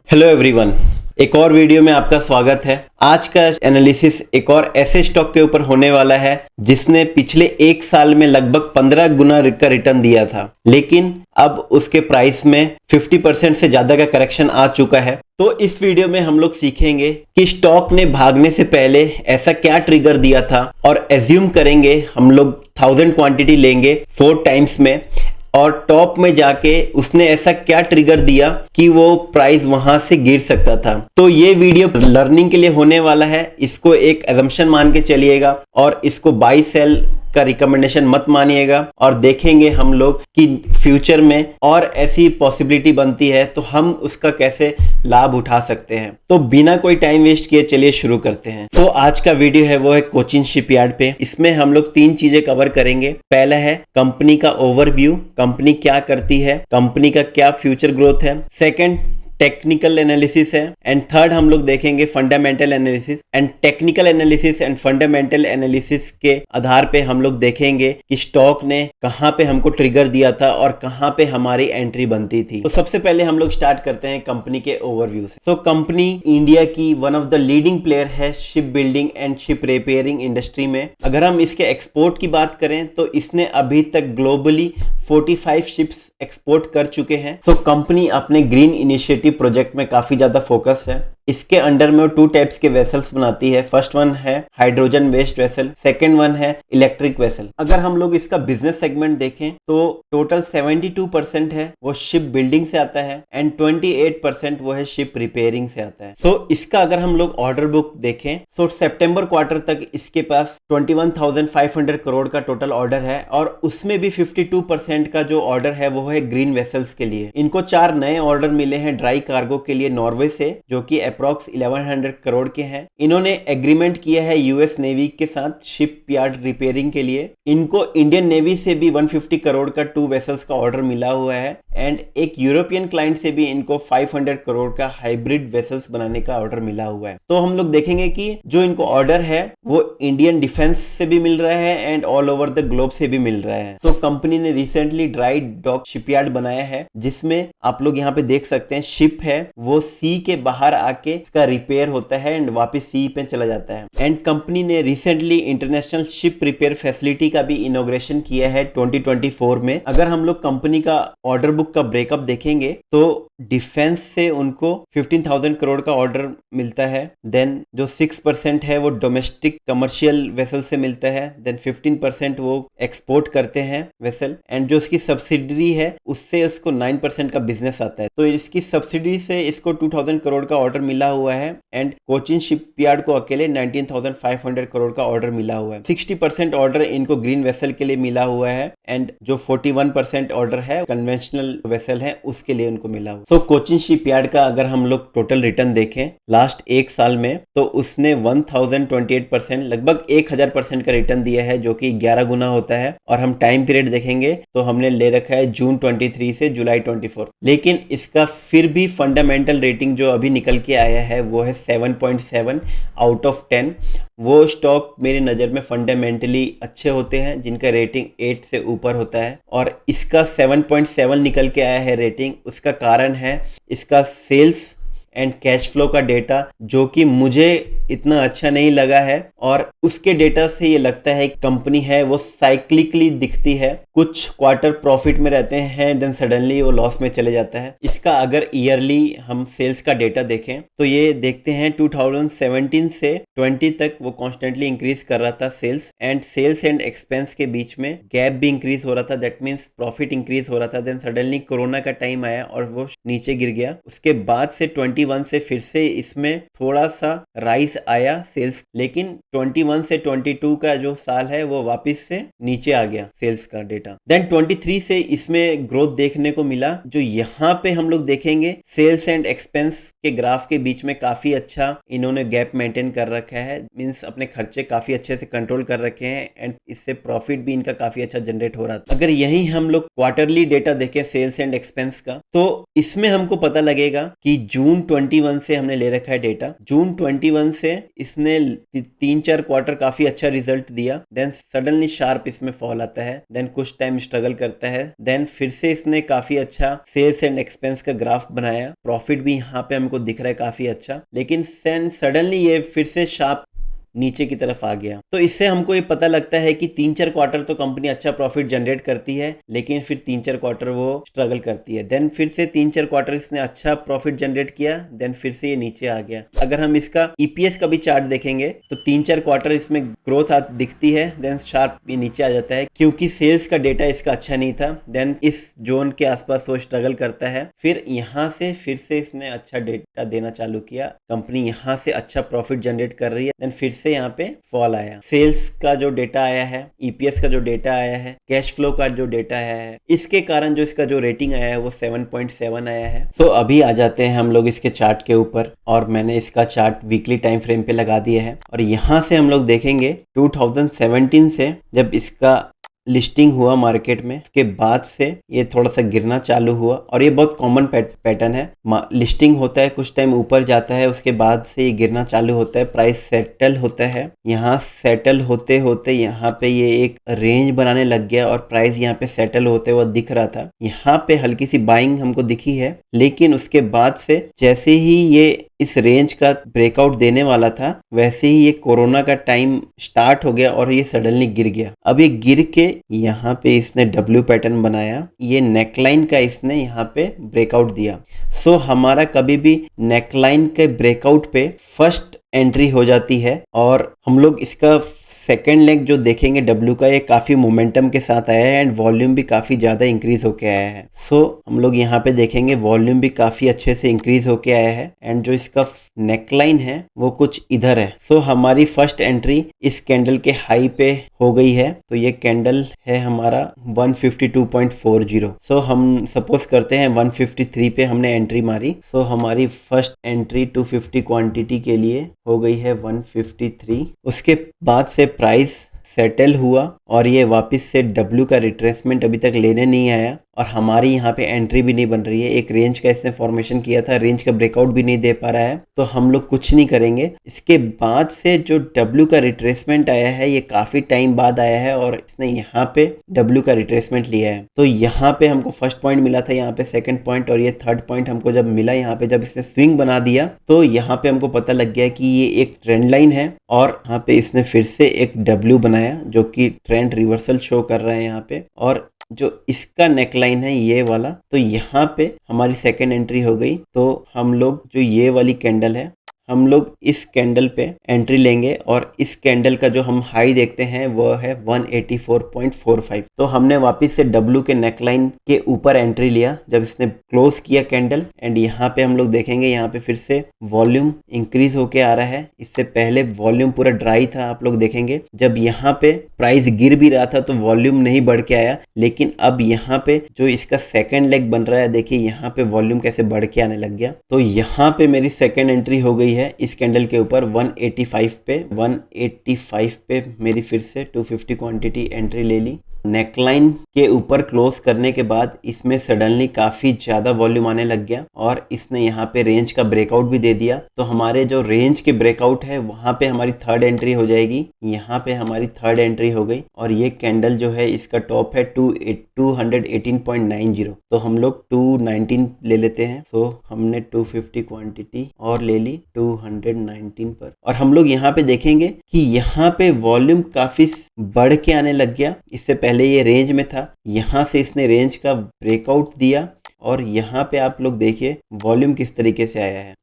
Hello everyone, एक और video में आपका स्वागत है। आज का एनालिसिस एक और ऐसे स्टॉक के ऊपर होने वाला है जिसने पिछले एक साल में लगभग 15 गुना का रिटर्न दिया था, लेकिन अब उसके प्राइस में 50% से ज्यादा का करेक्शन आ चुका है। तो इस वीडियो में हम लोग सीखेंगे कि स्टॉक ने भागने से पहले ऐसा क्या ट्रिगर दिया था, और एज्यूम करेंगे हम लोग 1000 क्वांटिटी लेंगे 4 टाइम्स में, और टॉप में जाके उसने ऐसा क्या ट्रिगर दिया कि वो प्राइस वहां से गिर सकता था। तो ये वीडियो लर्निंग के लिए होने वाला है, इसको एक एजम्पशन मान के चलिएगा और इसको बाई सेल का रिकमेंडेशन मत मानिएगा। और देखेंगे हम लोग कि फ्यूचर में और ऐसी पॉसिबिलिटी बनती है तो हम उसका कैसे लाभ उठा सकते हैं। तो बिना कोई टाइम वेस्ट किए चलिए शुरू करते हैं। तो आज का वीडियो है वो है कोचिन शिपयार्ड पे। इसमें हम लोग 3 चीजें कवर करेंगे। पहला है कंपनी का ओवरव्यू, कंपनी क्या करती है, कंपनी का क्या फ्यूचर ग्रोथ है। सेकंड टेक्निकल एनालिसिस है, एंड थर्ड हम लोग देखेंगे fundamental analysis. And technical analysis and fundamental analysis के आधार पे हम लोग देखेंगे कि स्टॉक ने कहां पे हमको ट्रिगर दिया था और कहां पे हमारी एंट्री बनती थी। तो सबसे पहले हम लोग स्टार्ट करते हैं कंपनी के ओवरव्यू से। तो कंपनी इंडिया की one of the leading player है ship building and ship repairing industry में। अगर हम इसके एक्सपोर्ट की बात करें तो इसने अभी तक ग्लोबली 45 शिप्स एक्सपोर्ट कर चुके हैं। सो कंपनी अपने ग्रीन इनिशिएटिव प्रोजेक्ट में काफी ज्यादा फोकस है। इसके अंडर में वो 2 टाइप्स के वेसल्स बनाती है। फर्स्ट वन है hydrogen based vessel, second one है इलेक्ट्रिक वेसल। अगर हम लोग इसका बिजनेस सेगमेंट देखें तो टोटल 72% है वो शिप बिल्डिंग से आता है, एंड 28% वो है शिप रिपेयरिंग से आता है। तो इसका अगर हम लोग ऑर्डर बुक देखें तो सितंबर क्वार्टर तक इसके पास 21,500 करोड़ का टोटल ऑर्डर है, और उसमें भी 52% का जो ऑर्डर है वो है ग्रीन वेसल्स के लिए। इनको 4 नए ऑर्डर मिले हैं ड्राई कार्गो के लिए नॉर्वे से, जो कि अप्रॉक्स 1100 करोड़ के हैं। इन्होंने एग्रीमेंट किया है यूएस नेवी के साथ शिप यार्ड रिपेयरिंग के लिए। इनको इंडियन नेवी से भी 150 करोड़ का 2 वेसल्स का ऑर्डर मिला हुआ है, एंड एक यूरोपियन क्लाइंट से भी इनको 500 करोड़ का हाइब्रिड वेसल्स बनाने का ऑर्डर मिला हुआ है। तो हम लोग देखेंगे कि जो इनको ऑर्डर है वो इंडियन डिफेंस से भी मिल रहा है and all over the globe से भी मिल रहा है। तो कंपनी ने रिसेंटली ड्राई डॉक शिपयार्ड बनाया है, जिसमें आप लोग यहाँ पे देख सकते हैं शिप है वो सी के बाहर आके इसका रिपेयर होता है एंड वापस सी पे चला जाता है। एंड कंपनी ने recently international ship repair facility का भी इनॉग्रेशन किया है 2024 में। अगर हम लोग कंपनी का ऑर्डर बुक का ब्रेकअप देखेंगे तो डिफेंस से उनको 15,000 करोड़ का ऑर्डर मिलता है। देन जो 6% है वो डोमेस्टिक कमर्शियल वेसल से मिलता है। देन 15% वो एक्सपोर्ट करते हैं वेसल, एंड जो उसकी सब्सिडरी है उससे उसको 9% का बिजनेस आता है। तो इसकी सब्सिडी से इसको 2,000 करोड़ का ऑर्डर मिला हुआ है, एंड कोचिन शिपयार्ड को अकेले 19,500 करोड़ का ऑर्डर मिला हुआ है। 60% ऑर्डर इनको ग्रीन वेसल के लिए मिला हुआ है, एंड जो 41% ऑर्डर है कन्वेंशनल वेसल है उसके लिए उनको मिला हुआ। तो कोचिन शिपयार्ड का अगर हम लोग टोटल रिटर्न देखें लास्ट एक साल में तो उसने 1028% लगभग 1000% का रिटर्न दिया है, जो कि 11 गुना होता है। और हम टाइम पीरियड देखेंगे तो हमने ले रखा है जून 23 से जुलाई 24, लेकिन इसका फिर भी फंडामेंटल रेटिंग जो अभी निकल के आया है वो है 7.7 आउट ऑफ 10। वो स्टॉक मेरी नज़र में फंडामेंटली अच्छे होते हैं जिनका रेटिंग 8 से ऊपर होता है, और इसका 7.7 निकल के आया है रेटिंग। उसका कारण है इसका सेल्स एंड कैश फ्लो का डेटा, जो कि मुझे इतना अच्छा नहीं लगा है, और उसके डेटा से ये लगता है कंपनी है वो साइक्लिकली दिखती है। कुछ क्वार्टर प्रॉफिट में रहते हैं, देन सडनली वो लॉस में चले जाता है। इसका अगर ईयरली हम सेल्स का डेटा देखें तो ये देखते हैं 2017 से 20 तक वो कॉन्स्टेंटली इंक्रीज कर रहा था सेल्स एंड एक्सपेंस के बीच में गैप भी इंक्रीज हो रहा था। दैट मीन्स प्रॉफिट इंक्रीज हो रहा था। देन सडनली कोरोना का टाइम आया और वो नीचे गिर गया। उसके बाद से 21 से फिर से इसमें थोड़ा सा राइज आया सेल्स, लेकिन 21 से 22 का जो साल है वो वापस से नीचे आ गया सेल्स का डेटा। देन 23 से इसमें ग्रोथ देखने को मिला। जो यहाँ पे हम लोग देखेंगे सेल्स एंड एक्सपेंस के ग्राफ के बीच में काफी अच्छा इन्होंने गैप मेंटेन कर रखा है, मींस अपने खर्चे काफी अच्छे से कंट्रोल कर रखे हैं, एंड इससे प्रॉफिट भी इनका काफी अच्छा जनरेट हो रहा था। अगर यही हम लोग क्वार्टरली डेटा देखें सेल्स एंड एक्सपेंस का तो इसमें हमको पता लगेगा कि जून 21 से हमने ले रखा है डेटा। जून 21 से इसने 3-4 क्वार्टर काफी अच्छा रिजल्ट दिया, देन सडनली शार्प इसमें फॉल आता है। देन कुछ टाइम स्ट्रगल करता है, देन फिर से इसने काफी अच्छा सेल्स एंड एक्सपेंस का ग्राफ बनाया, प्रॉफिट भी यहाँ पे हमको दिख रहा है काफी अच्छा, लेकिन सडनली ये फिर से शार्प नीचे की तरफ आ गया। तो इससे हमको ये पता लगता है कि 3-4 क्वार्टर तो कंपनी अच्छा प्रॉफिट जनरेट करती है, लेकिन फिर 3-4 क्वार्टर वो स्ट्रगल करती है। देन फिर से 3-4 क्वार्टर इसने अच्छा प्रॉफिट जनरेट किया, देन फिर से ये नीचे आ गया। अगर हम इसका ईपीएस का भी चार्ट देखेंगे तो 3-4 क्वार्टर इसमें ग्रोथ दिखती है, देन शार्प ये नीचे आ जाता है क्योंकि सेल्स का डेटा इसका अच्छा नहीं था। देन इस जोन के आसपास वो स्ट्रगल करता है, फिर यहाँ से फिर से इसने अच्छा डेटा देना चालू किया, कंपनी यहाँ से अच्छा प्रॉफिट जनरेट कर रही है, देन फिर से यहाँ पे फॉल आया। सेल्स का जो डेटा आया है, ईपीएस का जो डेटा आया है, कैश फ्लो का जो डेटा आया है, इसके कारण जो इसका जो रेटिंग आया है वो 7.7 आया है। तो अभी आ जाते हैं हम लोग इसके चार्ट के ऊपर, और मैंने इसका चार्ट वीकली टाइम फ्रेम पे लगा दिया है, और यहाँ से हम लोग देखेंगे 2017 से जब इसका लिस्टिंग हुआ मार्केट में, उसके बाद से ये थोड़ा सा गिरना चालू हुआ, और ये बहुत कॉमन पैटर्न है। लिस्टिंग होता है, कुछ टाइम ऊपर जाता है, उसके बाद से ये गिरना चालू होता है, प्राइस सेटल होता है। यहाँ सेटल होते होते यहाँ पे ये एक रेंज बनाने लग गया, और प्राइस यहाँ पे सेटल होते हुए दिख रहा था। यहाँ पे हल्की सी बाइंग हमको दिखी है, लेकिन उसके बाद से जैसे ही ये इस रेंज का ब्रेकआउट देने वाला था, वैसे ही ये कोरोना का टाइम स्टार्ट हो गया और ये सडनली गिर गया। अब ये गिर के यहाँ पे इसने डब्ल्यू पैटर्न बनाया, ये नेकलाइन का इसने यहाँ पे ब्रेकआउट दिया। सो हमारा कभी भी नेकलाइन के ब्रेकआउट पे फर्स्ट एंट्री हो जाती है, और हम लोग इसका सेकेंड लेग जो देखेंगे डब्ल्यू का, ये काफ़ी मोमेंटम के साथ आया है एंड वॉल्यूम भी काफ़ी ज़्यादा इंक्रीज होके आया है। सो हम लोग यहाँ पे देखेंगे वॉल्यूम भी काफ़ी अच्छे से इंक्रीज होके आया है, एंड जो इसका नेकलाइन है वो कुछ इधर है। सो हमारी फर्स्ट एंट्री इस कैंडल के हाई पे हो गई है, तो ये कैंडल है हमारा 152.40। सो हम सपोज करते हैं 153 पे हमने एंट्री मारी, सो हमारी फर्स्ट एंट्री 250 क्वांटिटी के लिए हो गई है 153। उसके बाद से प्राइस सेटल हुआ और ये वापस से डब्ल्यू का रिट्रेसमेंट अभी तक लेने नहीं आया, और हमारी यहाँ पे एंट्री भी नहीं बन रही है। एक रेंज का इसने फॉर्मेशन किया था, रेंज का ब्रेकआउट भी नहीं दे पा रहा है, तो हम लोग कुछ नहीं करेंगे। इसके बाद से जो डब्ल्यू का रिट्रेसमेंट आया है, ये काफ़ी टाइम बाद आया है, और इसने यहाँ पे डब्ल्यू का रिट्रेसमेंट लिया है। तो यहाँ पे हमको फर्स्ट पॉइंट मिला था, यहाँ पे सेकेंड पॉइंट, और ये थर्ड पॉइंट हमको जब मिला यहाँ पे, जब इसने स्विंग बना दिया, तो यहाँ पे हमको पता लग गया कि ये एक ट्रेंड लाइन है, और यहाँ पे इसने फिर से एक डब्ल्यू बनाया जो कि ट्रेंड रिवर्सल शो कर रहा है यहाँ पे, और जो इसका नेकलाइन है ये वाला, तो यहाँ पे हमारी सेकेंड एंट्री हो गई। तो हम लोग जो ये वाली कैंडल है, हम लोग इस कैंडल पे एंट्री लेंगे, और इस कैंडल का जो हम हाई देखते हैं वो है 184.45। तो हमने वापस से डब्ल्यू के नेकलाइन के ऊपर एंट्री लिया जब इसने क्लोज किया कैंडल, एंड यहाँ पे हम लोग देखेंगे यहाँ पे फिर से वॉल्यूम इंक्रीज होके आ रहा है। इससे पहले वॉल्यूम पूरा ड्राई था, आप लोग देखेंगे जब यहाँ पे प्राइस गिर भी रहा था तो वॉल्यूम नहीं बढ़ के आया, लेकिन अब यहाँ पे जो इसका सेकेंड लेग बन रहा है, देखिए यहाँ पे वॉल्यूम कैसे बढ़ के आने लग गया। तो यहाँ पे मेरी सेकेंड एंट्री हो गई है इस कैंडल के ऊपर 185 पे मेरी फिर से 250 क्वांटिटी एंट्री ले ली। नेकलाइन के ऊपर क्लोज करने के बाद इसमें सडनली काफ़ी ज़्यादा वॉल्यूम आने लग गया, और इसने यहाँ पे रेंज का ब्रेकआउट भी दे दिया। तो हमारे जो रेंज के ब्रेकआउट है वहाँ पे हमारी थर्ड एंट्री हो जाएगी। यहाँ पे हमारी थर्ड एंट्री हो गई, और ये कैंडल जो है इसका टॉप है 218.90। तो हम लोग 219 ले लेते हैं। सो हमने 250 क्वांटिटी और ले ली 219 पर, और हम लोग यहाँ पे देखेंगे कि यहाँ पे वॉल्यूम काफ़ी बढ़ के आने लग गया। इससे पहले ये रेंज में था, यहाँ से इसने रेंज का ब्रेकआउट दिया, और यहाँ पे आप लोग देखिए वॉल्यूम किस तरीके से आया है,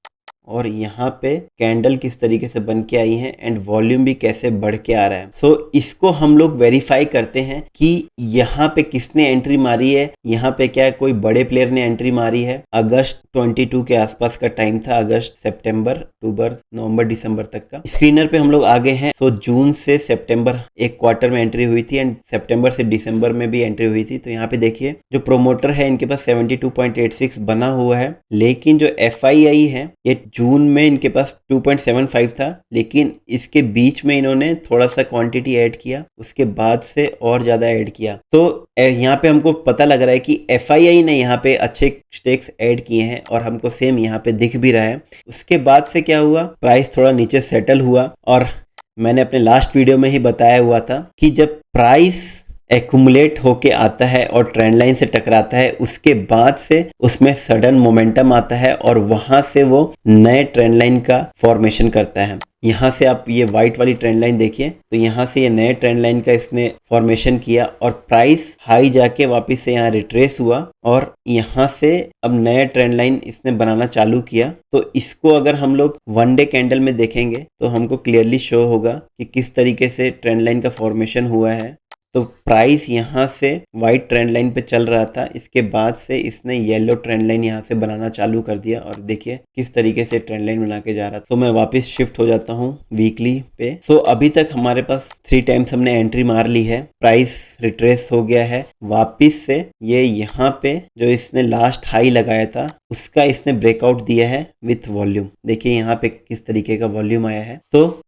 और यहाँ पे कैंडल किस तरीके से बन के आई है, एंड वॉल्यूम भी कैसे बढ़ के आ रहा है। सो इसको हम लोग वेरीफाई करते हैं कि यहाँ पे किसने एंट्री मारी है। यहाँ पे क्या कोई बड़े प्लेयर ने एंट्री मारी है। अगस्त 22 के आसपास का टाइम था, अगस्त, सितंबर, अक्टूबर, नवंबर, दिसंबर तक का। स्क्रीनर पे हम लोग आगे हैं। सो जून से सितंबर एक क्वार्टर में एंट्री हुई थी, एंड सितंबर से दिसंबर में भी एंट्री हुई थी। तो यहाँ पे देखिए जो प्रोमोटर है इनके पास 72.86 बना हुआ है, लेकिन जो FII है ये जून में इनके पास 2.75 था, लेकिन इसके बीच में इन्होंने थोड़ा सा क्वांटिटी ऐड किया, उसके बाद से और ज़्यादा ऐड किया। तो यहाँ पे हमको पता लग रहा है कि FII ने यहाँ पे अच्छे स्टेक्स ऐड किए हैं, और हमको सेम यहाँ पे दिख भी रहा है। उसके बाद से क्या हुआ, प्राइस थोड़ा नीचे सेटल हुआ, और मैंने अपने लास्ट वीडियो में ही बताया हुआ था कि जब प्राइस एक्यूमुलेट होके आता है और ट्रेंड लाइन से टकराता है, उसके बाद से उसमें सडन मोमेंटम आता है और वहां से वो नए ट्रेंड लाइन का फॉर्मेशन करता है। यहाँ से आप ये वाइट वाली ट्रेंड लाइन देखिए, तो यहाँ से ये नए ट्रेंड लाइन का इसने फॉर्मेशन किया और प्राइस हाई जाके वापस से यहाँ रिट्रेस हुआ और यहाँ से अब नया ट्रेंड लाइन इसने बनाना चालू किया। तो इसको अगर हम लोग वन डे कैंडल में देखेंगे तो हमको क्लियरली शो होगा कि किस तरीके से ट्रेंड लाइन का फॉर्मेशन हुआ है। तो प्राइस यहाँ से वाइट ट्रेंड लाइन पे चल रहा था, इसके बाद से इसने येलो ट्रेंड लाइन यहाँ से बनाना चालू कर दिया और देखिए किस तरीके से ट्रेंड लाइन बना के जा रहा था। तो मैं वापस शिफ्ट हो जाता हूँ वीकली पे। सो अभी तक हमारे पास 3 टाइम्स हमने एंट्री मार ली है, प्राइस रिट्रेस हो गया है वापिस से। ये यहाँ पे जो इसने लास्ट हाई लगाया था उसका इसने ब्रेकआउट दिया है विथ वॉल्यूम। देखिए यहाँ पे किस तरीके का वॉल्यूम आया है। तो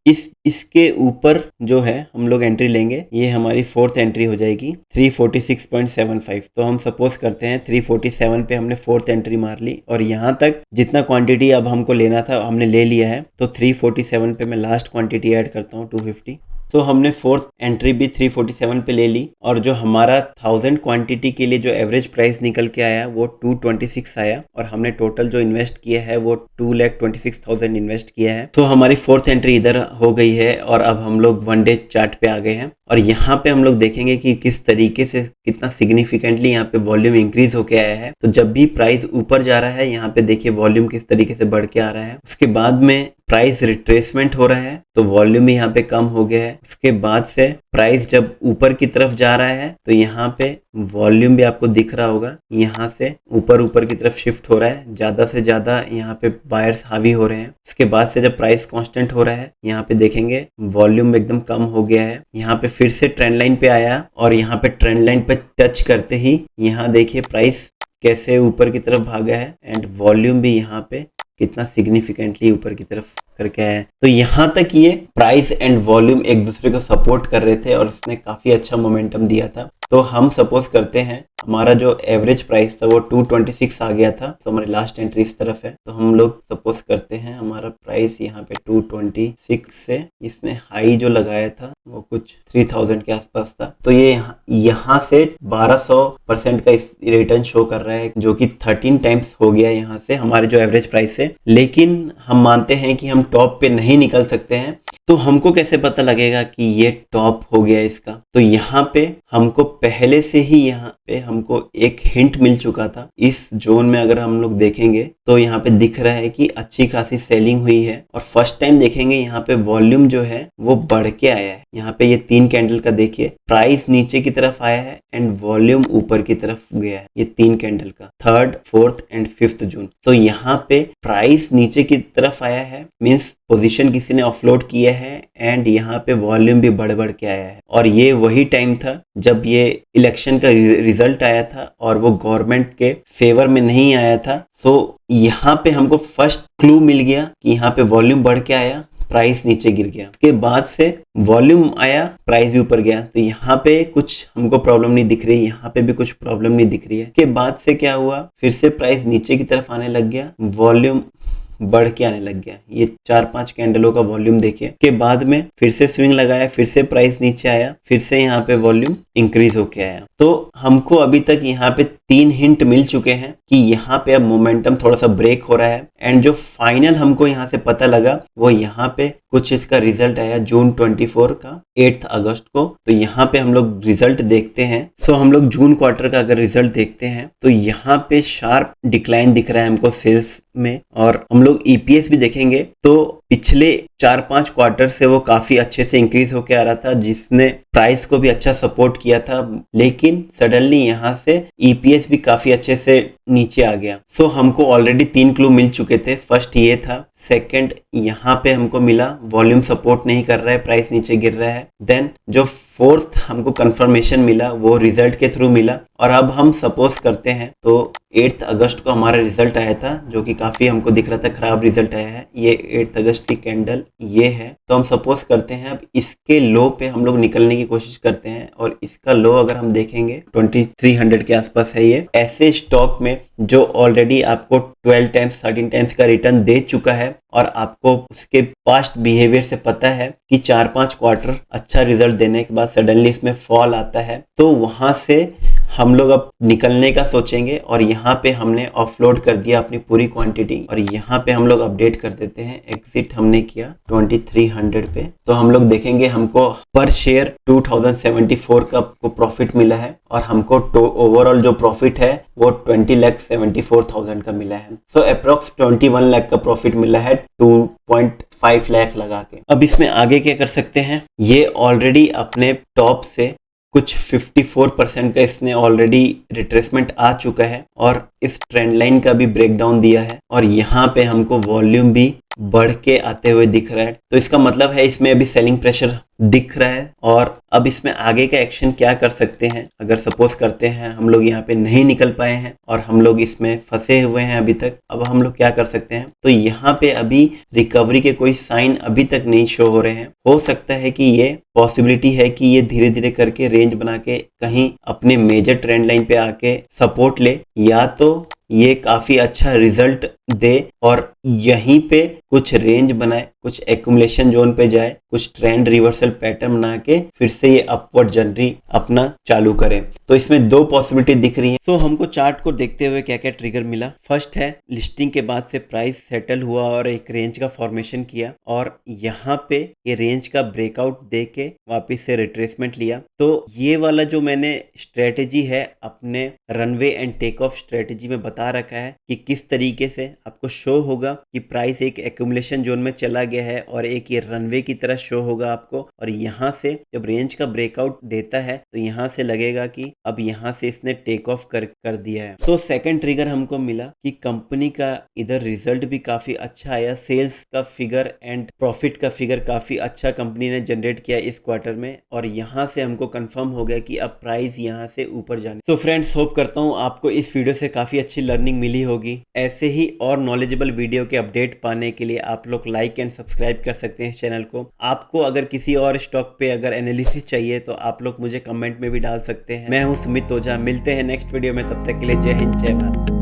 इसके ऊपर जो है हम लोग एंट्री लेंगे, ये हमारी 4th एंट्री हो जाएगी 346.75। तो हम सपोज करते हैं 347 पे हमने 4th एंट्री मार ली और यहाँ तक जितना क्वांटिटी अब हमको लेना था हमने ले लिया है। तो 347 पे मैं लास्ट क्वांटिटी ऐड करता हूँ 250। तो हमने 4th एंट्री भी 347 पे ले ली और जो हमारा 1000 क्वांटिटी के लिए जो एवरेज प्राइस निकल के आया वो 226 आया और हमने टोटल जो इन्वेस्ट किया है वो 2,26,000 इन्वेस्ट किया है। तो हमारी 4th एंट्री इधर हो गई है और अब हम लोग वन डे चार्ट पे आ गए हैं और यहाँ पे हम लोग देखेंगे कि किस तरीके से कितना सिग्निफिकेंटली यहाँ पे वॉल्यूम इंक्रीज होके आया है। तो जब भी प्राइस ऊपर जा रहा है यहाँ पे देखिए वॉल्यूम किस तरीके से बढ़ के आ रहा है। उसके बाद में प्राइस रिट्रेसमेंट हो रहा है तो वॉल्यूम भी यहाँ पे कम हो गया है। उसके बाद से प्राइस जब ऊपर की तरफ जा रहा है तो यहाँ पे वॉल्यूम भी आपको दिख रहा होगा, यहाँ से ऊपर की तरफ शिफ्ट हो रहा है, ज़्यादा से ज़्यादा यहाँ पे बायर्स हावी हो रहे हैं। उसके बाद से जब प्राइस कांस्टेंट हो रहा है यहाँ पे देखेंगे वॉल्यूम एकदम कम हो गया है। यहाँ पे फिर से ट्रेंड लाइन पे आया और यहाँ पे ट्रेंड लाइन पे टच करते ही यहाँ देखिए प्राइस कैसे ऊपर की तरफ भागा है एंड वॉल्यूम भी यहाँ पे कितना सिग्निफिकेंटली ऊपर की तरफ करके आया है। तो यहाँ तक ये प्राइस एंड वॉल्यूम एक दूसरे को सपोर्ट कर रहे थे और इसने काफ़ी अच्छा मोमेंटम दिया था। तो हम सपोज करते हैं हमारा जो एवरेज प्राइस था वो 226 आ गया था। तो हमारी लास्ट एंट्री इस तरफ है। तो हम लोग सपोज करते हैं हमारा प्राइस यहाँ पे 226 से इसने हाई जो लगाया था वो कुछ 3000 के आसपास था। तो ये यहाँ से 1200% का इस रिटर्न शो कर रहा है जो कि 13 टाइम्स हो गया यहाँ से हमारे जो एवरेज प्राइस से। लेकिन हम मानते हैं कि हम टॉप पे नहीं निकल सकते हैं। तो हमको कैसे पता लगेगा कि ये टॉप हो गया इसका? तो यहाँ पे हमको पहले से ही यहाँ पे हमको एक हिंट मिल चुका था। इस जोन में अगर हम लोग देखेंगे तो यहाँ पे दिख रहा है कि अच्छी खासी सेलिंग हुई है और फर्स्ट टाइम देखेंगे यहाँ पे वॉल्यूम जो है वो बढ़ के आया है। यहाँ पे ये 3 कैंडल का देखिए प्राइस नीचे की तरफ आया है एंड वॉल्यूम ऊपर की तरफ गया है। ये 3 कैंडल का 3rd, 4th एंड 5th जून। तो यहाँ पे प्राइस नीचे की तरफ आया है मीन्स पोजीशन किसी ने ऑफलोड किया है एंड यहाँ पे वॉल्यूम भी बढ़ के आया है। और ये वही टाइम था जब ये इलेक्शन का रिजल्ट आया था और वो गवर्नमेंट के फेवर में नहीं आया था। तो यहाँ पे हमको फर्स्ट क्लू मिल गया कि यहाँ पे वॉल्यूम बढ़ के आया, प्राइस नीचे गिर गया। उसके बाद से वॉल्यूम आया, प्राइस भी ऊपर गया। तो यहाँ पे कुछ हमको प्रॉब्लम नहीं दिख रही, यहाँ पे भी कुछ प्रॉब्लम नहीं दिख रही है। उसके बाद से क्या हुआ, फिर से प्राइस नीचे की तरफ आने लग गया, वॉल्यूम बढ़ के आने लग गया। ये 4-5 कैंडलों का वॉल्यूम देखिए। के बाद में फिर से स्विंग लगाया, फिर से प्राइस नीचे आया, फिर से यहाँ पे वॉल्यूम इंक्रीज होके आया। तो हमको अभी तक यहाँ पे 3 हिंट मिल चुके हैं कि यहाँ पे अब मोमेंटम थोड़ा सा ब्रेक हो रहा है एंड जो फाइनल हमको यहाँ से पता लगा वो यहाँ पे कुछ इसका रिजल्ट आया जून 24 का 8 अगस्त को। तो यहाँ पे हम लोग रिजल्ट देखते हैं। सो हम लोग जून क्वार्टर का अगर रिजल्ट देखते हैं तो यहाँ पे शार्प डिक्लाइन दिख रहा है हमको सेल्स में। और हम लोग ईपीएस भी देखेंगे तो पिछले 4-5 क्वार्टर से वो काफी अच्छे से इंक्रीज होके आ रहा था जिसने प्राइस को भी अच्छा सपोर्ट किया था। लेकिन सडनली यहाँ से ईपीएस भी काफी अच्छे से नीचे आ गया। सो हमको ऑलरेडी 3 क्लू मिल चुके थे। फर्स्ट ये था, सेकंड यहाँ पे हमको मिला वॉल्यूम सपोर्ट नहीं कर रहा है, प्राइस नीचे गिर रहा है। देन जो 4th हमको कंफर्मेशन मिला वो रिजल्ट के थ्रू मिला। और अब हम सपोज करते हैं तो 8 अगस्त को हमारा रिजल्ट आया था जो कि काफ़ी हमको दिख रहा था खराब रिजल्ट आया है। ये 8 अगस्त की कैंडल ये है। तो हम सपोज करते हैं अब इसके लो पे हम लोग निकलने की कोशिश करते हैं और इसका लो अगर हम देखेंगे 2300 के आसपास है। ये ऐसे स्टॉक में जो ऑलरेडी आपको 12 टाइम्स 13 टाइम्स का रिटर्न दे चुका है और आपको उसके पास्ट बिहेवियर से पता है कि 4-5 क्वार्टर अच्छा रिजल्ट देने के बाद सडनली इसमें फॉल आता है, तो वहां से हम लोग अब निकलने का सोचेंगे। और यहाँ पे हमने ऑफलोड कर दिया अपनी पूरी क्वांटिटी और यहाँ पे हम लोग अपडेट कर देते हैं। एग्जिट हमने किया 2300 पे, तो हम लोग देखेंगे हमको पर शेयर 2074 का आपको प्रॉफिट मिला है और हमको ओवरऑल जो प्रॉफिट है वो 20,74,000 का मिला है। सो अप्रोक्स 21 लाख का प्रॉफिट मिला है 2.5 लाख लगा के। अब इसमें आगे क्या कर सकते हैं, ये ऑलरेडी अपने टॉप से कुछ 54% का इसने ऑलरेडी रिट्रेसमेंट आ चुका है और इस ट्रेंड लाइन का भी ब्रेकडाउन दिया है और यहाँ पे हमको वॉल्यूम भी बढ़ के आते हुए दिख रहा है। तो इसका मतलब है इसमें अभी सेलिंग प्रेशर दिख रहा है। और अब इसमें आगे का एक्शन क्या कर सकते हैं, अगर सपोज करते हैं हम लोग यहाँ पे नहीं निकल पाए हैं और हम लोग इसमें फंसे हुए हैं अभी तक, अब हम लोग क्या कर सकते हैं, तो यहाँ पे अभी रिकवरी के कोई साइन अभी तक नहीं शो हो रहे हैं। हो सकता है कि ये पॉसिबिलिटी है कि ये धीरे धीरे करके रेंज बना के कहीं अपने मेजर ट्रेंड लाइन पे आके सपोर्ट ले, या तो ये काफी अच्छा रिजल्ट दे और यहीं पे कुछ रेंज बनाए, कुछ एक्यूमुलेशन जोन पे जाए, कुछ ट्रेंड रिवर्सल पैटर्न बना के फिर से ये अपवर्ड जर्नी अपना चालू करे। तो इसमें दो पॉसिबिलिटी दिख रही है। तो हमको चार्ट को देखते हुए क्या क्या ट्रिगर मिला। फर्स्ट है लिस्टिंग के बाद से प्राइस सेटल हुआ और एक रेंज का फॉर्मेशन किया और यहाँ पे ये रेंज का ब्रेकआउट दे के वापिस से रिट्रेसमेंट लिया। तो ये वाला जो मैंने स्ट्रेटेजी है अपने runway and take off strategy में बता रखा है कि किस तरीके से आपको शो होगा कि प्राइस एक एक्यूमुलेशन जोन में चला गया है और एक ये रनवे की तरह शो होगा आपको। और यहाँ से जब रेंज का ब्रेकआउट देता है तो यहाँ से लगेगा कि अब यहाँ से इसने टेक ऑफ कर दिया है। तो सेकंड ट्रिगर हमको मिला कि कंपनी का इधर रिजल्ट भी काफी अच्छा आया, सेल्स का फिगर एंड प्रॉफिट का फिगर काफी अच्छा कंपनी ने जनरेट किया इस क्वार्टर में और यहाँ से हमको कंफर्म हो गया कि अब प्राइस यहाँ से ऊपर जाने। तो फ्रेंड्स, होप करता हूँ आपको इस वीडियो से काफी अच्छी लर्निंग मिली होगी। ऐसे ही और नॉलेजेबल वीडियो के अपडेट पाने के लिए आप लोग लाइक एंड सब्सक्राइब कर सकते हैं इस चैनल को। आपको अगर किसी और स्टॉक पे अगर एनालिसिस चाहिए तो आप लोग मुझे कमेंट में भी डाल सकते हैं। मैं हूं सुमित ओझा, मिलते हैं नेक्स्ट वीडियो में, तब तक के लिए जय हिंद जय भारत।